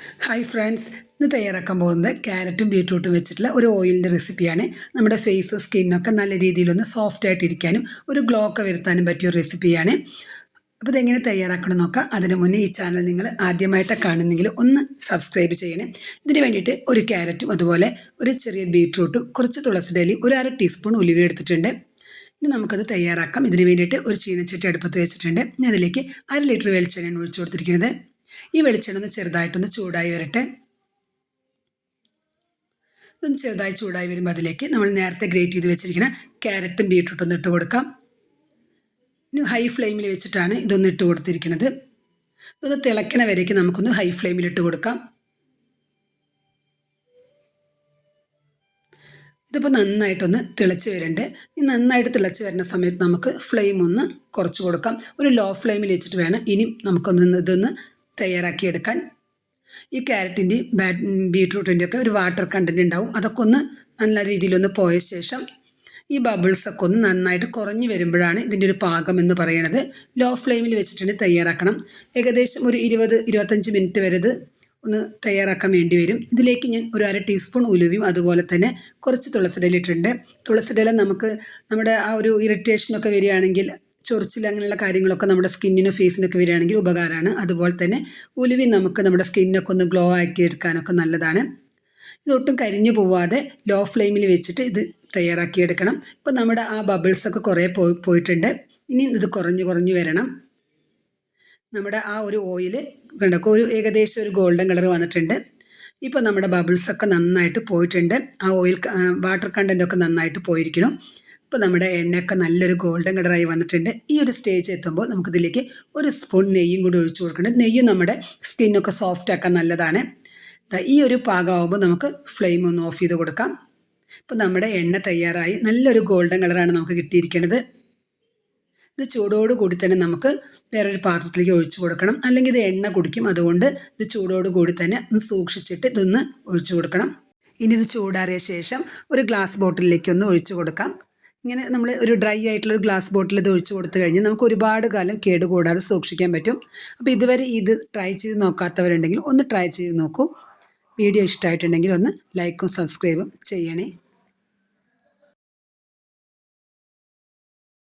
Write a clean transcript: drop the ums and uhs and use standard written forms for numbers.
Hi friends, ഇന്ന് തയ്യാറാക്കാൻ പോകുന്നത് ക്യാരറ്റും ബീട്രൂട്ടും വെച്ചിട്ടുള്ള ഒരു ഓയിലിൻ്റെ റെസിപ്പിയാണ്. നമ്മുടെ ഫേസ് സ്കിന്നൊക്കെ നല്ല രീതിയിലൊന്ന് സോഫ്റ്റ് ആയിട്ടിരിക്കാനും ഒരു ഗ്ലോ ഒക്കെ വരുത്താനും പറ്റിയ ഒരു റെസിപ്പിയാണ്. അപ്പോൾ ഇതെങ്ങനെ തയ്യാറാക്കണം നോക്കാം. അതിന് മുന്നേ ഈ ചാനൽ നിങ്ങൾ ആദ്യമായിട്ടാണ് കാണുന്നെങ്കിൽ ഒന്ന് സബ്സ്ക്രൈബ് ചെയ്യണേ. ഇതിന് വേണ്ടിയിട്ട് ഒരു ക്യാരറ്റും അതുപോലെ ഒരു ചെറിയ ബീട്രൂട്ടും കുറച്ച് തുളസിയുടെ ഇലയും ഒരു 1/2 ടീസ്പൂൺ ഉലുവ എടുത്തിട്ടുണ്ട്. ഇനി നമുക്കത് തയ്യാറാക്കാം. ഇതിന് വേണ്ടിയിട്ട് ഒരു ചീനച്ചട്ടി അടുപ്പത്ത് വെച്ചിട്ടുണ്ട്. ഞാൻ അതിലേക്ക് 1/2 ലിറ്റർ വെളിച്ചെണ്ണയാണ് ഒഴിച്ചു കൊടുത്തിരിക്കുന്നത്. ഈ വെളിച്ചെണ്ണ ഒന്ന് ചെറുതായിട്ടൊന്ന് ചൂടായി വരട്ടെ. ഇതൊന്ന് ചെറുതായി ചൂടായി വരുമ്പോൾ അതിലേക്ക് നമ്മൾ നേരത്തെ ഗ്രേറ്റ് ചെയ്ത് വെച്ചിരിക്കുന്ന ക്യാരറ്റും ബീട്രൂട്ടും ഒന്ന് ഇട്ട് കൊടുക്കാം. ഇനി ഹൈ ഫ്ലെയിമിൽ വെച്ചിട്ടാണ് ഇതൊന്ന് ഇട്ട് കൊടുത്തിരിക്കുന്നത്. ഇതൊന്ന് തിളയ്ക്കണ വരേക്ക് നമുക്കൊന്ന് ഹൈ ഫ്ലെയിമിൽ ഇട്ട് കൊടുക്കാം. ഇതിപ്പോൾ നന്നായിട്ടൊന്ന് തിളച്ച് വരുന്നുണ്ട്. ഈ നന്നായിട്ട് തിളച്ച് വരുന്ന സമയത്ത് നമുക്ക് ഫ്ലെയിം ഒന്ന് കുറച്ച് കൊടുക്കാം. ഒരു ലോ ഫ്ലെയിമിൽ വെച്ചിട്ട് വേണം ഇനി ഇതൊന്ന് തയ്യാറാക്കിയെടുക്കാൻ. ഈ ക്യാരറ്റിൻ്റെയും ബീട്രൂട്ടിൻ്റെ ഒക്കെ ഒരു വാട്ടർ കണ്ടൻറ്റ് ഉണ്ടാവും. അതൊക്കെ ഒന്ന് നല്ല രീതിയിലൊന്ന് പോയ ശേഷം ഈ ബബിൾസൊക്കെ ഒന്ന് നന്നായിട്ട് കുറഞ്ഞു വരുമ്പോഴാണ് ഇതിൻ്റെ ഒരു പാകം എന്ന് പറയുന്നത്. ലോ ഫ്ലെയിമിൽ വെച്ചിട്ടാണ് തയ്യാറാക്കണം. ഏകദേശം ഒരു 20-25 മിനിറ്റ് വരെ ഇത് ഒന്ന് തയ്യാറാക്കാൻ വേണ്ടി വരും. ഇതിലേക്ക് ഞാൻ ഒരു 1/2 ടീസ്പൂൺ ഉലുവയും അതുപോലെ തന്നെ കുറച്ച് തുളസിയില ഇട്ടിട്ടുണ്ട്. തുളസിയില നമ്മുടെ ആ ഒരു ഇറിറ്റേഷനൊക്കെ വരികയാണെങ്കിൽ, ചൊറിച്ചിൽ അങ്ങനെയുള്ള കാര്യങ്ങളൊക്കെ നമ്മുടെ സ്കിന്നിനും ഫേസിനൊക്കെ വരികയാണെങ്കിൽ ഉപകാരമാണ്. അതുപോലെ തന്നെ ഉലുവി നമുക്ക് നമ്മുടെ സ്കിന്നൊക്കെ ഒന്ന് ഗ്ലോ ആക്കി എടുക്കാനൊക്കെ നല്ലതാണ്. ഇതൊട്ടും കരിഞ്ഞു പോവാതെ ലോ ഫ്ലെയിമിൽ വെച്ചിട്ട് ഇത് തയ്യാറാക്കിയെടുക്കണം. ഇപ്പോൾ നമ്മുടെ ആ ബബിൾസൊക്കെ കുറേ പോയിട്ടുണ്ട്. ഇനി ഇത് കുറഞ്ഞു വരണം. നമ്മുടെ ആ ഒരു ഓയിൽ കണ്ടൊക്കെ ഏകദേശം ഒരു ഗോൾഡൻ കളർ വന്നിട്ടുണ്ട്. ഇപ്പോൾ നമ്മുടെ ബബിൾസൊക്കെ നന്നായിട്ട് പോയിട്ടുണ്ട്. ആ ഓയിൽ വാട്ടർ കണ്ടൻറ്റൊക്കെ നന്നായിട്ട് പോയിരിക്കണം. ഇപ്പോൾ നമ്മുടെ എണ്ണയൊക്കെ നല്ലൊരു ഗോൾഡൻ കളറായി വന്നിട്ടുണ്ട്. ഈ ഒരു സ്റ്റേജ് എത്തുമ്പോൾ നമുക്കിതിലേക്ക് ഒരു സ്പൂൺ നെയ്യും കൂടി ഒഴിച്ചു കൊടുക്കണം. നെയ്യും നമ്മുടെ സ്കിന്നൊക്കെ സോഫ്റ്റ് ആക്കാൻ നല്ലതാണ്. ഈ ഒരു പാകമാകുമ്പോൾ നമുക്ക് ഫ്ലെയിം ഒന്ന് ഓഫ് ചെയ്ത് കൊടുക്കാം. ഇപ്പോൾ നമ്മുടെ എണ്ണ തയ്യാറായി നല്ലൊരു ഗോൾഡൻ കളറാണ് നമുക്ക് കിട്ടിയിരിക്കുന്നത്. ഇത് ചൂടോട് കൂടി തന്നെ നമുക്ക് വേറൊരു പാത്രത്തിലേക്ക് ഒഴിച്ചു കൊടുക്കണം, അല്ലെങ്കിൽ ഇത് എണ്ണ കുടിക്കും. അതുകൊണ്ട് ഇത് ചൂടോട് കൂടി തന്നെ ഒന്ന് സൂക്ഷിച്ചിട്ട് ഇതൊന്ന് ഒഴിച്ചു കൊടുക്കണം. ഇനി ഇത് ചൂടാറിയ ശേഷം ഒരു ഗ്ലാസ് ബോട്ടിലേക്ക് ഒന്ന് ഒഴിച്ചു കൊടുക്കാം. ഇങ്ങനെ നമ്മൾ ഒരു ഡ്രൈ ആയിട്ടുള്ളൊരു ഗ്ലാസ് ബോട്ടിൽ ഇത് ഒഴിച്ച് കൊടുത്തു കഴിഞ്ഞാൽ നമുക്ക് ഒരുപാട് കാലം കേടുകൂടാതെ സൂക്ഷിക്കാൻ പറ്റും. അപ്പോൾ ഇതുവരെ ഇത് ട്രൈ ചെയ്ത് നോക്കാത്തവരുണ്ടെങ്കിൽ ഒന്ന് ട്രൈ ചെയ്ത് നോക്കൂ. വീഡിയോ ഇഷ്ടമായിട്ടുണ്ടെങ്കിൽ ഒന്ന് ലൈക്കും സബ്സ്ക്രൈബും ചെയ്യണേ.